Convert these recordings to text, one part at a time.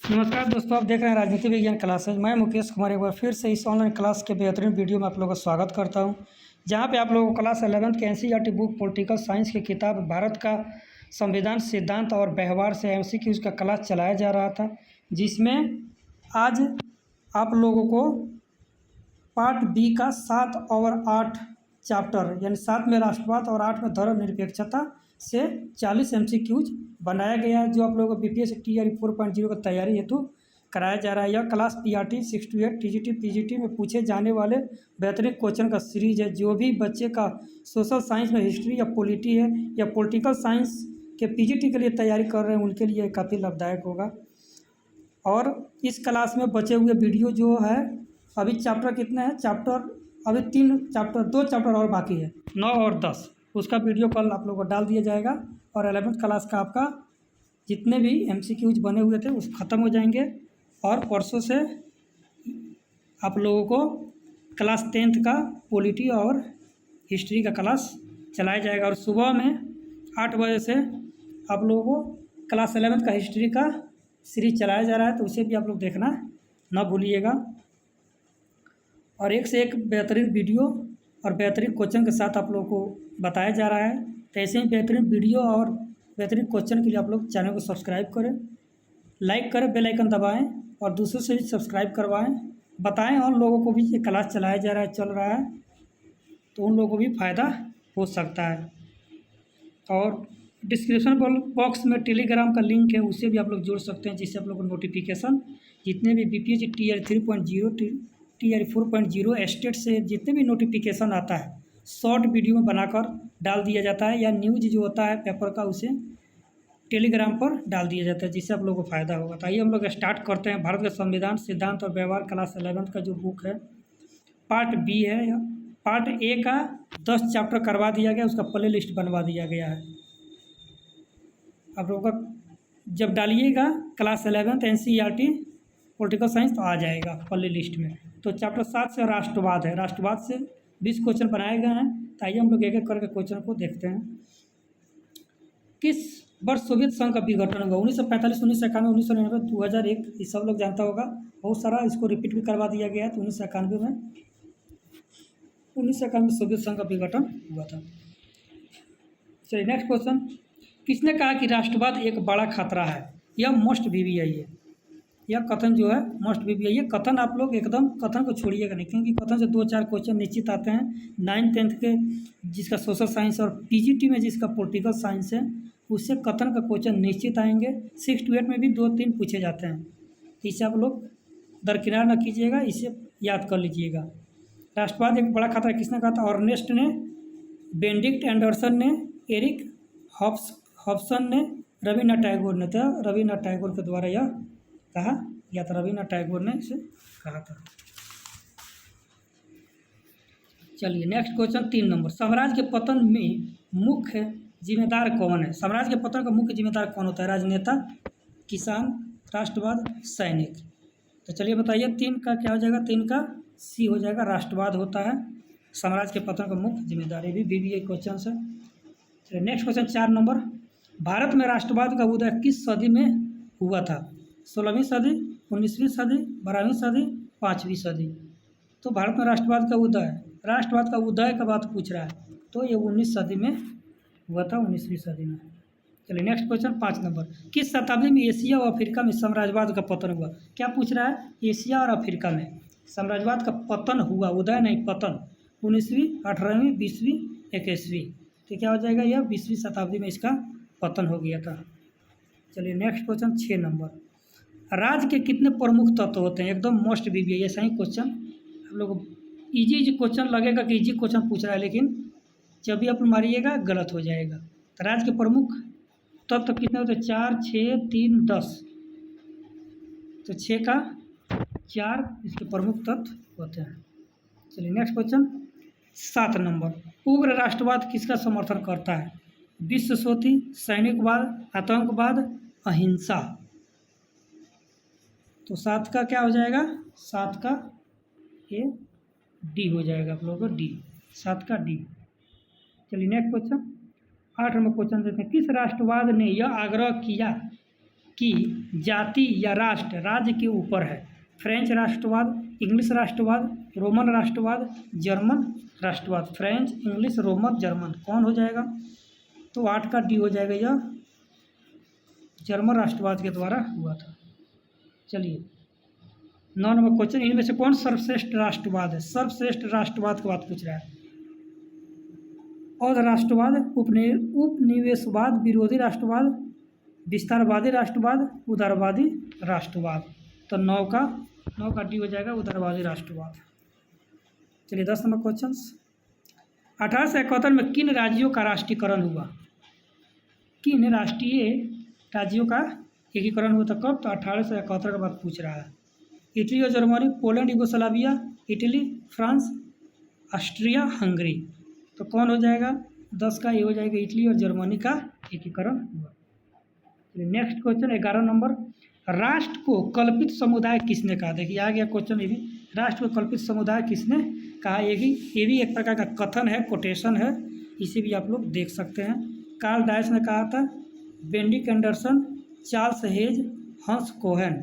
नमस्कार दोस्तों, आप देख रहे हैं राजनीति विज्ञान क्लासेज। मैं मुकेश कुमार एक बार फिर से इस ऑनलाइन क्लास के बेहतरीन वीडियो में आप लोगों का स्वागत करता हूं, जहां पे आप लोगों को क्लास 11th के एनसीईआरटी बुक पॉलिटिकल साइंस की किताब भारत का संविधान सिद्धांत और व्यवहार से एमसीक्यूज का क्लास चलाया जा रहा था, जिसमें आज आप लोगों को पार्ट बी का 7 और 8 चैप्टर यानी 7 में राष्ट्रवाद और 8 में धर्मनिरपेक्षता से 40 एमसीक्यूज बनाया गया है, जो आप लोगों को बीपीएससी टीआरई 4.0 की तैयारी हेतु कराया जा रहा है। यह class PRT 6 to 8 TGT PGT में पूछे जाने वाले बेहतरीन क्वेश्चन का सीरीज है। जो भी बच्चे का सोशल साइंस में हिस्ट्री या पॉलिटी है या पॉलिटिकल साइंस के पीजीटी के लिए तैयारी कर रहे हैं, उनके लिए काफ़ी लाभदायक होगा। और इस क्लास में बचे हुए वीडियो जो है, अभी चैप्टर कितने हैं, अभी 2 चैप्टर और बाकी है, 9 और 10। उसका वीडियो कल आप लोगों को डाल दिया जाएगा और 11th क्लास का आपका जितने भी एमसीक्यूज बने हुए थे उस ख़त्म हो जाएंगे। और परसों से आप लोगों को क्लास 10th का पॉलिटी और हिस्ट्री का क्लास चलाया जाएगा। और सुबह में 8 बजे से आप लोगों को क्लास 11th का हिस्ट्री का सीरीज चलाया जा रहा है, तो उसे भी आप लोग देखना ना भूलिएगा। और एक से एक बेहतरीन वीडियो और बेहतरीन क्वेश्चन के साथ आप लोगों को बताया जा रहा है। तो ऐसे ही बेहतरीन वीडियो और बेहतरीन क्वेश्चन के लिए आप लोग चैनल को सब्सक्राइब करें, लाइक करें, बेल आइकन दबाएं और दूसरों से भी सब्सक्राइब करवाएं। बताएं और लोगों को भी ये क्लास चलाया जा रहा है, चल रहा है, तो उन लोगों को भी फ़ायदा हो सकता है। और डिस्क्रिप्शन बॉक्स में टेलीग्राम का लिंक है, उससे भी आप लोग जुड़ सकते हैं, जिससे आप लोग को नोटिफिकेशन जितने भी बीपीएससी टीआरई 3.0 टीआरई 4.0 एस्टेट से जितने भी नोटिफिकेशन आता है शॉर्ट वीडियो में बनाकर डाल दिया जाता है, या न्यूज़ जो होता है पेपर का उसे टेलीग्राम पर डाल दिया जाता है, जिससे आप लोगों को फ़ायदा होगा। तो आइए हम लोग स्टार्ट करते हैं। भारत का संविधान सिद्धांत और व्यवहार क्लास 11th का जो बुक है, पार्ट बी है। पार्ट ए का 10 चैप्टर करवा दिया गया, उसका प्ले लिस्ट बनवा दिया गया है। आप लोगों का जब डालिएगा class 11th NCERT political science तो आ जाएगा प्ले लिस्ट में। तो चैप्टर 7 से राष्ट्रवाद है, राष्ट्रवाद से 20 क्वेश्चन बनाए गए हैं। तो आइए हम लोग एक एक करके क्वेश्चन को देखते हैं। किस वर्ष सोवियत संघ का विघटन हुआ? 1945, 1991, 1999, 2001। ये सब लोग जानता होगा, बहुत सारा इसको रिपीट भी करवा दिया गया है। तो 1991 में सोवियत संघ का विघटन हुआ था। चलिए नेक्स्ट क्वेश्चन। किसने कहा कि राष्ट्रवाद एक बड़ा खतरा है? यह मस्ट वीवीआई है। यह कथन जो है मस्ट वीवीआई है। कथन आप लोग एकदम कथन को छोड़िएगा नहीं, क्योंकि कथन से 2-4 क्वेश्चन निश्चित आते हैं। 9th 10th के जिसका सोशल साइंस और पीजीटी में जिसका पॉलिटिकल साइंस है, उससे कथन का क्वेश्चन निश्चित आएंगे। 6 to 8 में भी 2-3 पूछे जाते हैं। इसे आप लोग दरकिनार न कीजिएगा, इसे याद कर लीजिएगा। राष्ट्रवाद एक बड़ा खतरा किसने कहा था? अर्नेस्ट ने, बेनेडिक्ट एंडरसन ने, एरिक हॉब्सन ने, रविन्द्रनाथ टैगोर ने। तो रविन्द्रनाथ टैगोर के द्वारा यह कहा गया था, रविन्द्रनाथ टैगोर ने इसे कहा था। चलिए नेक्स्ट क्वेश्चन 3 नंबर। साम्राज्य के पतन में मुख्य जिम्मेदार कौन है? साम्राज्य के पतन का मुख्य जिम्मेदार कौन होता है? राजनेता, किसान, राष्ट्रवाद, सैनिक। तो चलिए बताइए 3 का क्या हो जाएगा? 3 का सी हो जाएगा, राष्ट्रवाद होता है साम्राज्य के पतन का मुख्य जिम्मेदार। ये भी बीबीए क्वेश्चन है। चलिए नेक्स्ट क्वेश्चन 4 नंबर। भारत में राष्ट्रवाद का उदय किस सदी में हुआ था? 16वीं सदी, 19वीं सदी, 12वीं सदी, 5वीं सदी। तो भारत में राष्ट्रवाद का उदय का बात पूछ रहा है, तो ये 19 सदी में हुआ था, 19वीं सदी में। चलिए नेक्स्ट क्वेश्चन 5 नंबर। किस शताब्दी में एशिया और अफ्रीका में साम्राज्यवाद का पतन हुआ? क्या पूछ रहा है? एशिया और अफ्रीका में साम्राज्यवाद का पतन हुआ, उदय नहीं पतन। 19वीं, 18वीं, 20वीं, 21वीं। तो क्या हो जाएगा? यह 20वीं शताब्दी में इसका पतन हो गया था। चलिए नेक्स्ट क्वेश्चन 6 नंबर। राज्य के कितने प्रमुख तत्व होते हैं? एकदम मोस्ट बीबीआई ऐसा ही क्वेश्चन आप लोग इजी क्वेश्चन लगेगा कि इजी क्वेश्चन पूछ रहा है, लेकिन जब भी आप मारिएगा गलत हो जाएगा। तो राज्य के प्रमुख तत्व कितने होते हैं? 4, 6, 3, 10। तो 6 का 4 इसके प्रमुख तत्व होते हैं। चलिए नेक्स्ट क्वेश्चन 7 नंबर। उग्र राष्ट्रवाद किसका समर्थन करता है? विश्वसोती, सैनिकवाद, आतंकवाद, अहिंसा। तो 7 का क्या हो जाएगा? 7 का ये डी हो जाएगा आप लोगों को, डी, 7 का डी। चलिए नेक्स्ट क्वेश्चन 8 नंबर क्वेश्चन देखते हैं। किस राष्ट्रवाद ने यह आग्रह किया कि जाति या राष्ट्र राज्य के ऊपर है। फ्रेंच राष्ट्रवाद, इंग्लिश राष्ट्रवाद, रोमन राष्ट्रवाद, जर्मन राष्ट्रवाद। फ्रेंच, इंग्लिश, रोमन, जर्मन कौन हो जाएगा? तो 8 का डी हो जाएगा, यह जर्मन राष्ट्रवाद के द्वारा हुआ था। चलिए 9 नंबर क्वेश्चन, इनमें से कौन सर्वश्रेष्ठ राष्ट्रवाद है? सर्वश्रेष्ठ राष्ट्रवाद की बात पूछ रहा है। और राष्ट्रवाद, उपनिवेशवाद, विरोधी राष्ट्रवाद, विस्तारवादी राष्ट्रवाद, उदारवादी राष्ट्रवाद। तो 9 का डी हो जाएगा उदारवादी राष्ट्रवाद। चलिए 10 नंबर क्वेश्चन, 1871 में किन राज्यों का राष्ट्रीयकरण हुआ? किन राष्ट्रीय राज्यों का एकीकरण हुआ था? कब? तो 1871 का बात पूछ रहा है। इटली और Germany, Poland, Yugoslavia, Italy, France, Austria, Hungary. तो कौन हो जाएगा? 10 का ये हो जाएगा इटली और जर्मनी का एकीकरण हुआ। नेक्स्ट क्वेश्चन 11 नंबर, राष्ट्र को कल्पित समुदाय किसने कहा? देखिए आ गया क्वेश्चन ये भी, राष्ट्र को कल्पित समुदाय किसने कहा? ये भी एक प्रकार का कथन है, कोटेशन है, इसे भी आप लोग देख सकते हैं। कार्ल डायस ने कहा था, बेंडिक एंडरसन, चार्ल्स हेज, हंस कोहेन।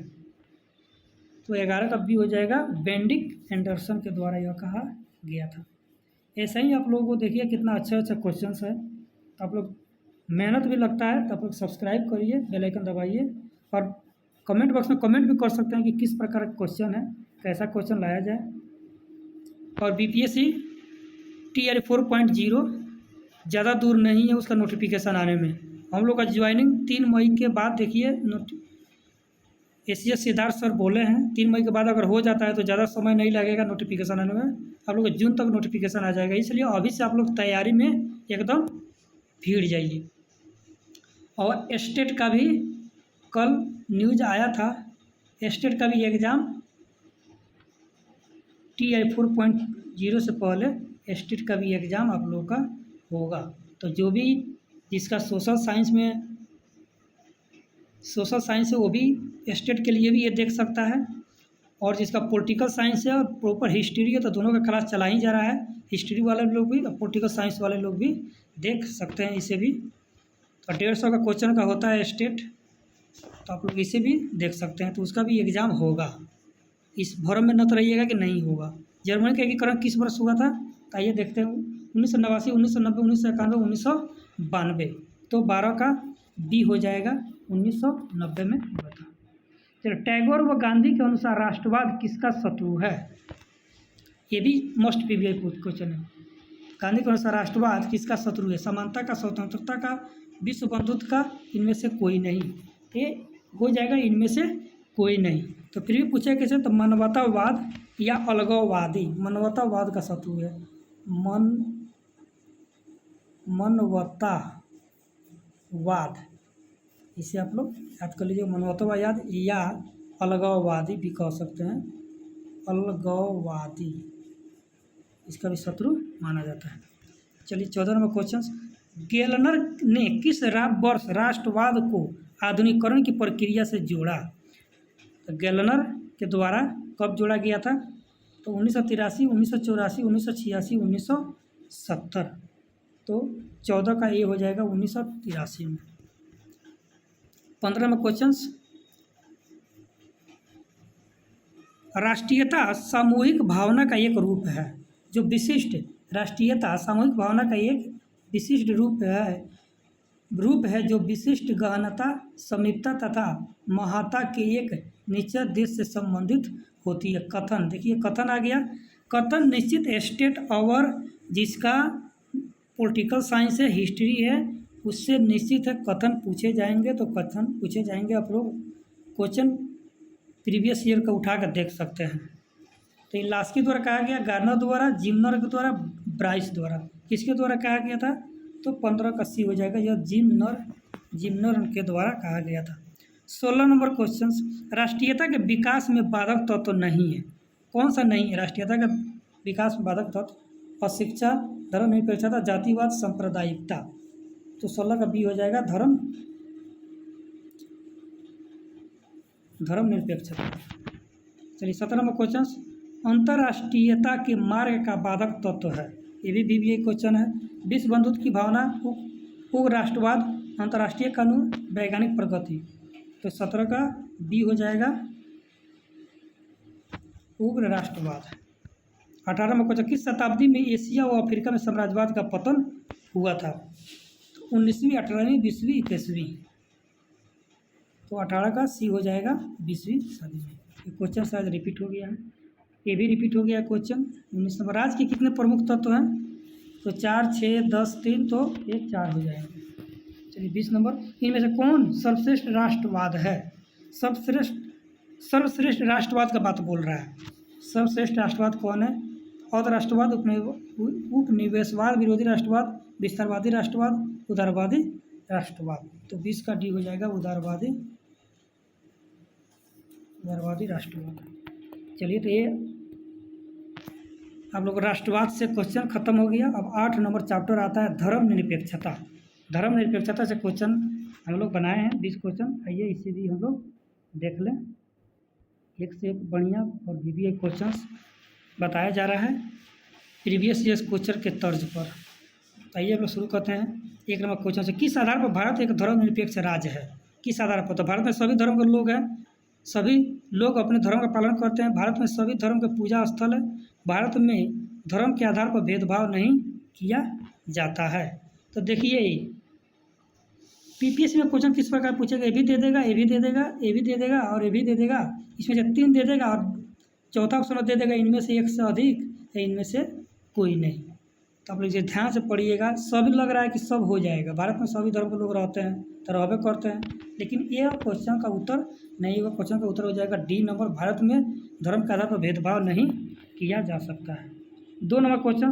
तो 11 का बी हो जाएगा बेंडिक एंडरसन के द्वारा यह कहा गया था। ऐसा ही आप लोगों को देखिए कितना अच्छा क्वेश्चन है। तो आप लोग मेहनत भी लगता है, तो आप लोग सब्सक्राइब करिए, बेल आइकन दबाइए और कमेंट बॉक्स में कमेंट भी कर सकते हैं कि किस प्रकार का क्वेश्चन है, कैसा क्वेश्चन लाया जाए। और बीपीएससी टीआर 4.0 ज़्यादा दूर नहीं है उसका नोटिफिकेशन आने में। हम लोग का ज्वाइनिंग 3 मई के बाद देखिए, एसीएस सिद्धार्थ सर बोले हैं 3 मई के बाद अगर हो जाता है तो ज़्यादा समय नहीं लगेगा नोटिफिकेशन आने में। आप लोग जून तक नोटिफिकेशन आ जाएगा, इसलिए अभी से आप लोग तैयारी में एकदम भीड़ जाइए। और स्टेट का भी कल न्यूज आया था, स्टेट का भी एग्ज़ाम टीआई 4.0 से पहले स्टेट का भी एग्ज़ाम आप लोगों का होगा। तो जो भी जिसका सोशल साइंस है वो भी स्टेट के लिए भी ये देख सकता है, और जिसका पॉलिटिकल साइंस है और प्रॉपर हिस्ट्री है तो दोनों का क्लास चला ही जा रहा है। हिस्ट्री वाले लोग भी और पॉलिटिकल साइंस वाले लोग भी देख सकते हैं इसे भी। तो 150 का क्वेश्चन का होता है स्टेट, तो आप लोग इसे भी देख सकते हैं। तो उसका भी एग्ज़ाम होगा, इस भ्रम में न रहिएगा कि नहीं होगा। जर्मनी का एकीकरण किस वर्ष हुआ था? तो आइए देखते हैं, 1989, 1990, 1991, 1992। तो 12 का बी हो जाएगा, 1990 में हुआ था। चलो, टैगोर व गांधी के अनुसार राष्ट्रवाद किसका शत्रु है? ये भी मोस्ट पीवीआई क्वेश्चन है। गांधी के अनुसार राष्ट्रवाद किसका शत्रु है? समानता का, स्वतंत्रता का, विश्व बंधुत्व का, इनमें से कोई नहीं। ये हो जाएगा इनमें से कोई नहीं। तो फिर भी पूछा कैसे? तो मानवतावाद या अलगाववादी। मानवतावाद का शत्रु है, मानवतावाद, इसे आप लोग याद कर लीजिए। मानवतावाद या अलगाववादी भी कह सकते हैं, अलगाववादी इसका भी शत्रु माना जाता है। चलिए 14 नंबर क्वेश्चन, गेलनर ने किस वर्ष राष्ट्रवाद को आधुनिकीकरण की प्रक्रिया से जोड़ा? तो गेलनर के द्वारा कब जोड़ा गया था? तो 1983, 1984, 1986, 1970। तो 14 का ये हो जाएगा 1983 में। 15 में क्वेश्चन, राष्ट्रीयता सामूहिक भावना का एक रूप है जो विशिष्ट, राष्ट्रीयता सामूहिक भावना का एक विशिष्ट रूप है जो विशिष्ट गहनता, समीपता तथा महत्ता के एक निश्चित देश से संबंधित होती है। कथन, देखिए कथन आ गया। कथन निश्चित स्टेट और जिसका पॉलिटिकल साइंस है, हिस्ट्री है, उससे निश्चित है कथन पूछे जाएंगे। तो कथन पूछे जाएंगे, आप लोग क्वेश्चन प्रीवियस ईयर का उठा कर देख सकते हैं। तो ये लास्की द्वारा कहा गया, गार्नर द्वारा, जिमनर के द्वारा, ब्राइस द्वारा। किसके द्वारा कहा गया था? तो 15 का सी हो जाएगा, यह जिमनर के द्वारा कहा गया था। 16 नंबर क्वेश्चन, राष्ट्रीयता के विकास में बाधक तत्व तो नहीं है। कौन सा नहीं है राष्ट्रीयता का विकास में बाधक तत्व? अशिक्षा, धर्मनिरपेक्षता, जातिवाद, सांप्रदायिकता। तो 16 का बी हो जाएगा धर्मनिरपेक्षता। चलिए 17 नंबर क्वेश्चन, अंतर्राष्ट्रीयता के मार्ग का बाधक तत्व है। ये भी बीबीए क्वेश्चन है। विश्व बंधुत्व की भावना, उग्र राष्ट्रवाद, अंतर्राष्ट्रीय कानून, वैज्ञानिक प्रगति। तो 17 का बी हो जाएगा उग्र राष्ट्रवाद। 18वां क्वेश्चन, किस शताब्दी में एशिया व अफ्रीका में साम्राज्यवाद का पतन हुआ था? 19वीं, 18वीं, 20वीं, 21वीं। तो 18 का सी हो जाएगा 20वीं सदी में। ये क्वेश्चन शायद रिपीट हो गया है, ये भी रिपीट हो गया क्वेश्चन। 19 नंबर, राज्य के कितने प्रमुख तत्व हैं? तो 4, 6, 10, 3, तो ये 4 हो जाएगा। चलिए 20 नंबर, इनमें से कौन सर्वश्रेष्ठ राष्ट्रवाद है? सर्वश्रेष्ठ राष्ट्रवाद का बात बोल रहा है। सर्वश्रेष्ठ राष्ट्रवाद कौन है? औध राष्ट्रवाद, उपनिवेशवाद, विरोधी राष्ट्रवाद, विस्तारवादी राष्ट्रवाद, उदारवादी राष्ट्रवाद। तो 20 का डी हो जाएगा उदारवादी राष्ट्रवाद। चलिए, तो ये आप लोग राष्ट्रवाद से क्वेश्चन खत्म हो गया। अब 8 नंबर चैप्टर आता है धर्मनिरपेक्षता। धर्मनिरपेक्षता से क्वेश्चन हम लोग बनाए हैं 20 क्वेश्चन। आइए इसे भी हम लोग देख लें, एक से एक बढ़िया और VBA क्वेश्चंस बताया जा रहा है प्रीवियस ईयर्स क्वेश्चन के तर्ज पर। आइए हम लोग शुरू करते हैं 1 नंबर क्वेश्चन से। किस आधार पर भारत एक धर्मनिरपेक्ष राज्य है? किस आधार पर? तो भारत में सभी धर्म के लोग हैं, सभी लोग अपने धर्म का पालन करते हैं। भारत में सभी धर्म के पूजा स्थल है। भारत में धर्म के आधार पर भेदभाव नहीं किया जाता है। तो देखिए PPSC में क्वेश्चन किस प्रकार पूछेगा? ये भी दे देगा, ये भी दे देगा, ये भी दे देगा और ये भी दे देगा। इसमें से 3 दे देगा और चौथा ऑप्शन दे देगा इनमें से एक से अधिक या इनमें से कोई नहीं। तो आप लोग ये ध्यान से पढ़िएगा। सभी लग रहा है कि सब हो जाएगा, भारत में सभी धर्म के लोग रहते हैं तो रहबे करते हैं, लेकिन ये क्वेश्चन का उत्तर नहीं होगा। क्वेश्चन का उत्तर हो जाएगा डी नंबर, भारत में धर्म के आधार पर भेदभाव नहीं किया जा सकता है। 2 नंबर क्वेश्चन,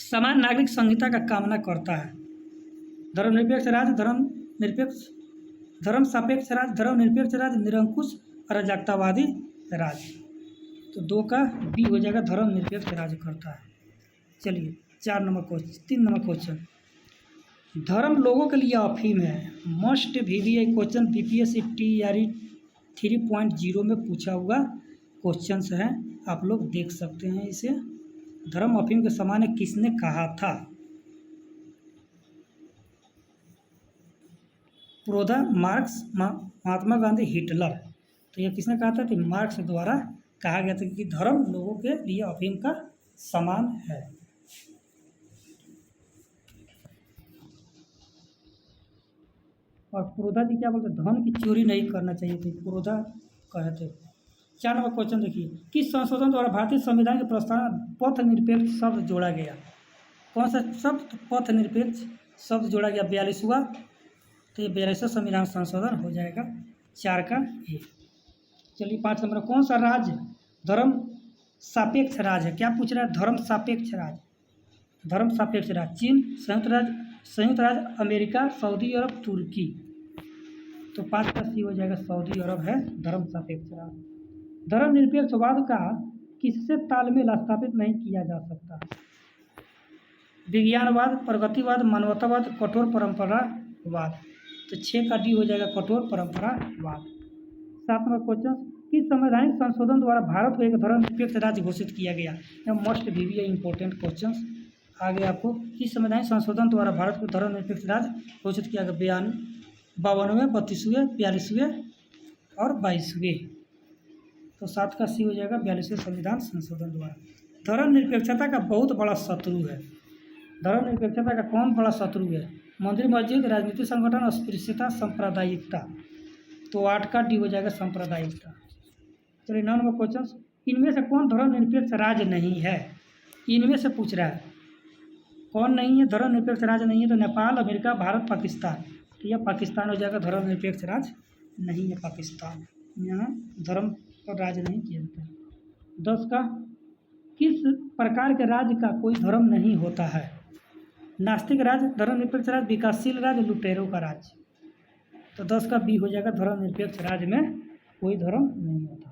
समान नागरिक संहिता का कामना करता है। धर्मनिरपेक्ष राज्य, धर्म सापेक्ष राज्य, धर्मनिरपेक्ष राज्य, निरंकुश अराजकतावादी राज्य। तो 2 का बी हो जाएगा, धर्मनिरपेक्ष राज्य करता है। चलिए 3 नंबर क्वेश्चन, धर्म लोगों के लिए अफीम है। Must VBA question PPSC TRE 3.0 में पूछा हुआ क्वेश्चन है, आप लोग देख सकते हैं इसे। धर्म अफीम के समान है किसने कहा था? प्रोधा, मार्क्स, महात्मा गांधी, हिटलर। तो ये किसने कहा था? तो मार्क्स द्वारा कहा गया था कि धर्म लोगों के लिए अफीम का समान है। और प्रोधा जी क्या बोलते? धन की चोरी नहीं करना चाहिए थी, प्रोधा कहते। 4 नंबर क्वेश्चन देखिए, किस संशोधन द्वारा भारतीय संविधान के प्रस्तावना पथ निरपेक्ष शब्द जोड़ा गया? कौन सा शब्द? पथ निरपेक्ष शब्द जोड़ा गया 42वां। तो ये 42वां संविधान संशोधन हो जाएगा 4 का ए। चलिए 5 नंबर, कौन सा राज्य धर्म सापेक्ष राज्य है? क्या पूछ रहा है? धर्म सापेक्ष राज्य, धर्म सापेक्ष राज्य। चीन, संयुक्त राज्य अमेरिका, सऊदी अरब, तुर्की। तो 5 का सी हो जाएगा सऊदी अरब है धर्म सापेक्ष राज्य। धर्मनिरपेक्षवाद का किससे तालमेल स्थापित नहीं किया जा सकता? विज्ञानवाद, प्रगतिवाद, मानवतावाद, कठोर परंपरावाद। तो 6 का डी हो जाएगा कठोर परंपरावाद। 7 नंबर क्वेश्चन, किस संवैधानिक संशोधन द्वारा भारत को एक धर्मनिरपेक्ष राज्य घोषित किया गया? यह मस्ट VBA इंपॉर्टेंट क्वेश्चन आगे आपको। किस संवैधानिक संशोधन द्वारा भारत को धर्मनिरपेक्ष राज्य घोषित किया गया? 52वें, 32वें, 42वें और 22वें। तो 7 का सी हो जाएगा 42वें संविधान संशोधन द्वारा। धर्मनिरपेक्षता का बहुत बड़ा शत्रु है। धर्मनिरपेक्षता का कौन बड़ा शत्रु है? मंदिर, मस्जिद, राजनीतिक संगठन, अस्पृश्यता, सांप्रदायिकता। तो 8 का डी हो जाएगा सांप्रदायिकता। चलिए 9 नंबर क्वेश्चन, इनमें से कौन धर्मनिरपेक्ष राज्य नहीं है? इनमें से पूछ रहा है कौन नहीं है, धर्मनिरपेक्ष राज्य नहीं है? तो नेपाल, अमेरिका, भारत, पाकिस्तान। तो यह पाकिस्तान हो जाएगा, धर्मनिरपेक्ष राज्य नहीं है पाकिस्तान, यहाँ धर्म पर राज्य नहीं किया जाता। 10 का, किस प्रकार के राज्य का कोई धर्म नहीं होता है? नास्तिक राज्य, धर्मनिरपेक्ष राज्य, विकासशील राज्य, लुटेरों का राज्य। तो 10 का बी हो जाएगा, धर्मनिरपेक्ष राज्य में कोई धर्म नहीं होता।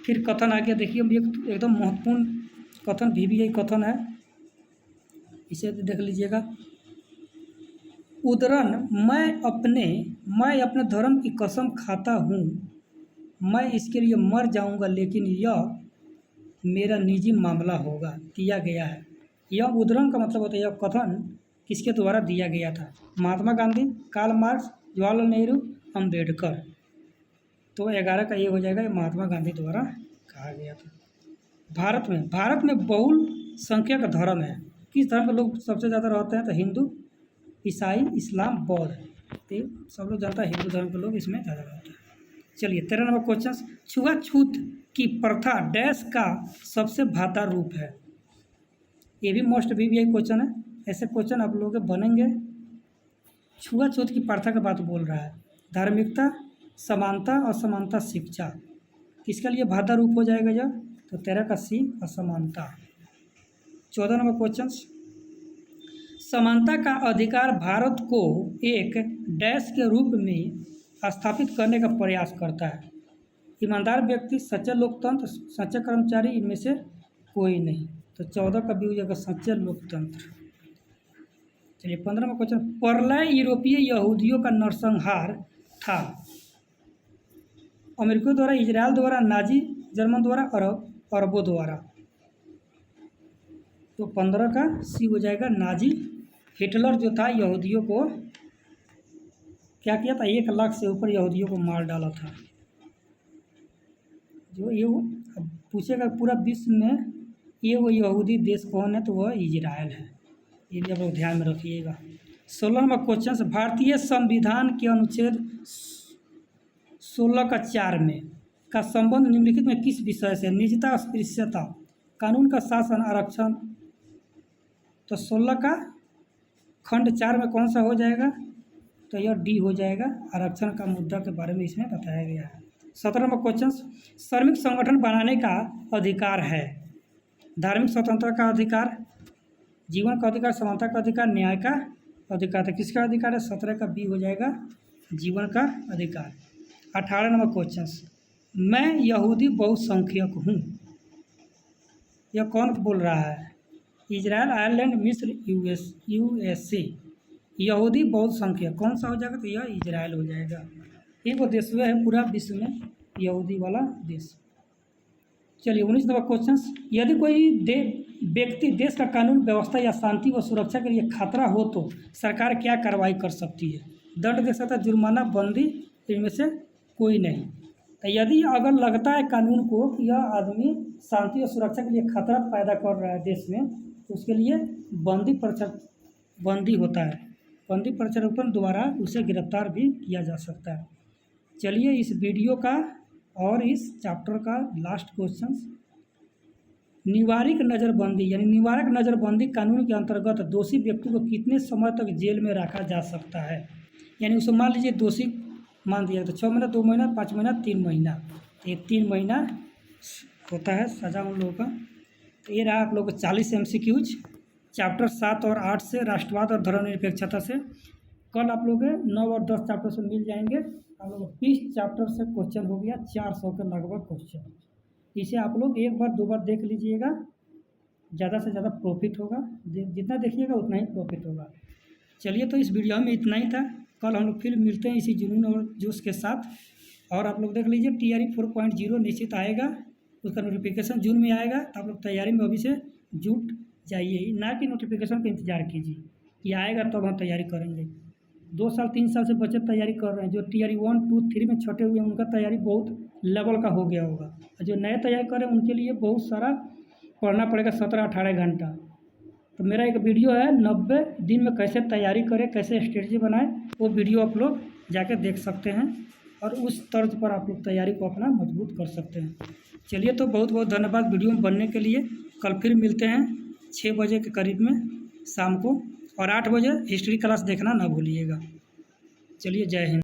फिर कथन आ गया, देखिए एकदम महत्वपूर्ण कथन, VBA कथन है, इसे देख लीजिएगा। उद्धरण, मैं अपने धर्म की कसम खाता हूँ, मैं इसके लिए मर जाऊँगा, लेकिन यह मेरा निजी मामला होगा, किया गया है। यह उद्धरण का मतलब होता है, यह कथन किसके द्वारा दिया गया था? Mahatma Gandhi, Karl Marx, Jawaharlal Nehru, Ambedkar. तो 11 का ये हो जाएगा, ये महात्मा गांधी द्वारा कहा गया था। भारत में बहुल संख्यक धर्म है। किस धर्म के लोग सबसे ज़्यादा रहते हैं? तो हिंदू, ईसाई, इस्लाम, बौद्ध। तो सब लोग जानता है हिंदू धर्म के लोग इसमें ज़्यादा रहते हैं। चलिए 13 नंबर क्वेश्चन, छुआछूत की प्रथा डैश का सबसे भाता रूप है। ये भी मोस्ट VVI क्वेश्चन है। ऐसे क्वेश्चन आप लोगों के बनेंगे। छुआछूत की प्रथा की बात बोल रहा है। धार्मिकता, समानता, असमानता, शिक्षा, किसके लिए भाता रूप हो जाएगा यह? तो 13 का C, असमानता। 14 नंबर क्वेश्चन, समानता का अधिकार भारत को एक डैश के रूप में स्थापित करने का प्रयास करता है। ईमानदार व्यक्ति, सच्चा लोकतंत्र, सच्चा कर्मचारी, इनमें से कोई नहीं। तो 14 का भी हो जाएगा सच्चा लोकतंत्र। चलिए 15 में क्वेश्चन, प्रलय यूरोपीय यहूदियों का नरसंहार था। अमेरिका द्वारा, इजराइल द्वारा, नाजी जर्मन द्वारा, अरबों द्वारा। तो 15 का C हो जाएगा नाजी। हिटलर जो था यहूदियों को क्या किया था? 1 लाख से ऊपर यहूदियों को मार डाला था। जो ये अब पूछेगा पूरा विश्व में ये वो यहूदी देश कौन है? तो वह इजराइल है। ये भी आप लोग ध्यान में रखिएगा। 16 नंबर क्वेश्चन, भारतीय संविधान के अनुच्छेद 16 का 4 में का संबंध निम्नलिखित में किस विषय से? निजता, अस्पृश्यता, कानून का शासन, आरक्षण। तो 16 का खंड 4 में कौन सा हो जाएगा? तो यह D हो जाएगा। आरक्षण का मुद्दा के बारे में इसमें बताया गया है। 17 नंबर क्वेश्चन, श्रमिक संगठन बनाने का अधिकार है। धार्मिक स्वतंत्रता का अधिकार, जीवन का अधिकार, समानता का अधिकार, न्याय का अधिकार। तो किसका अधिकार है? 17 का B हो जाएगा, जीवन का अधिकार। 18 नंबर क्वेश्चन, मैं यहूदी बहुसंख्यक हूँ। यह कौन बोल रहा है? इजराइल, आयरलैंड, मिस्र, USA। यहूदी बहुसंख्यक कौन सा हो जाएगा? तो यह इजराइल हो जाएगा। एक वो देश है पूरा विश्व में यहूदी वाला देश। चलिए 19 नंबर क्वेश्चन, यदि कोई व्यक्ति देश का कानून व्यवस्था या शांति व सुरक्षा के लिए खतरा हो तो सरकार क्या कार्रवाई कर सकती है? दंड दे सकता है, जुर्माना, बंदी, इनमें से कोई नहीं। तो यदि अगर लगता है कानून को कि यह आदमी शांति और सुरक्षा के लिए खतरा पैदा कर रहा है देश में, तो उसके लिए बंदी होता है। बंदी प्रत्यारोपण द्वारा उसे गिरफ्तार भी किया जा सकता है। चलिए इस वीडियो का और इस चैप्टर का लास्ट क्वेश्चन, निवारक नज़रबंदी यानी निवारक नज़रबंदी कानून के अंतर्गत दोषी व्यक्ति को कितने समय तक जेल में रखा जा सकता है? यानी उसे मान लीजिए दोषी मान दिया तो 6 महीना, 2 महीना, 5 महीना, 3 महीना। तो ये 3 महीना होता है सज़ा उन लोगों का। तो ये रहा आप लोगों को 40 MCQs चैप्टर 7 और 8 से, राष्ट्रवाद और धर्मनिरपेक्षता से। कल आप लोग 9 और 10 चैप्टर से मिल जाएंगे। आप लोग 20 चैप्टर से क्वेश्चन हो गया, 400 के लगभग क्वेश्चन। इसे आप लोग 1 बार 2 बार देख लीजिएगा, ज़्यादा से ज़्यादा प्रॉफिट होगा। जितना देखिएगा उतना ही प्रॉफिट होगा। चलिए तो इस वीडियो में इतना ही था। कल हम लोग फिर मिलते हैं इसी जुनून और जोश के साथ। और आप लोग देख लीजिए TRE 4.0 निश्चित आएगा, उसका नोटिफिकेशन जून में आएगा। तो आप लोग तैयारी में अभी से जुट जाइए, ना कि नोटिफिकेशन का इंतज़ार कीजिए कि आएगा तब हम तैयारी करेंगे। 2 साल 3 साल से बच्चे तैयारी कर रहे हैं। जो TRE 1, 2, 3 में छटे हुए हैं उनका तैयारी बहुत लेवल का हो गया होगा, और जो नए तैयारी कर रहे हैं उनके लिए बहुत सारा पढ़ना पड़ेगा, 17-18 घंटा। तो मेरा एक वीडियो है 90 दिन में कैसे तैयारी करें, कैसे स्ट्रेटजी बनाएं, वो वीडियो आप लोग जाके देख सकते हैं और उस तर्ज पर आप लोग तैयारी को अपना मजबूत कर सकते हैं। चलिए तो बहुत बहुत धन्यवाद वीडियो में बनने के लिए। कल फिर मिलते हैं 6 बजे के करीब में शाम को, और 8 बजे हिस्ट्री क्लास देखना ना भूलिएगा। चलिए जय हिंद।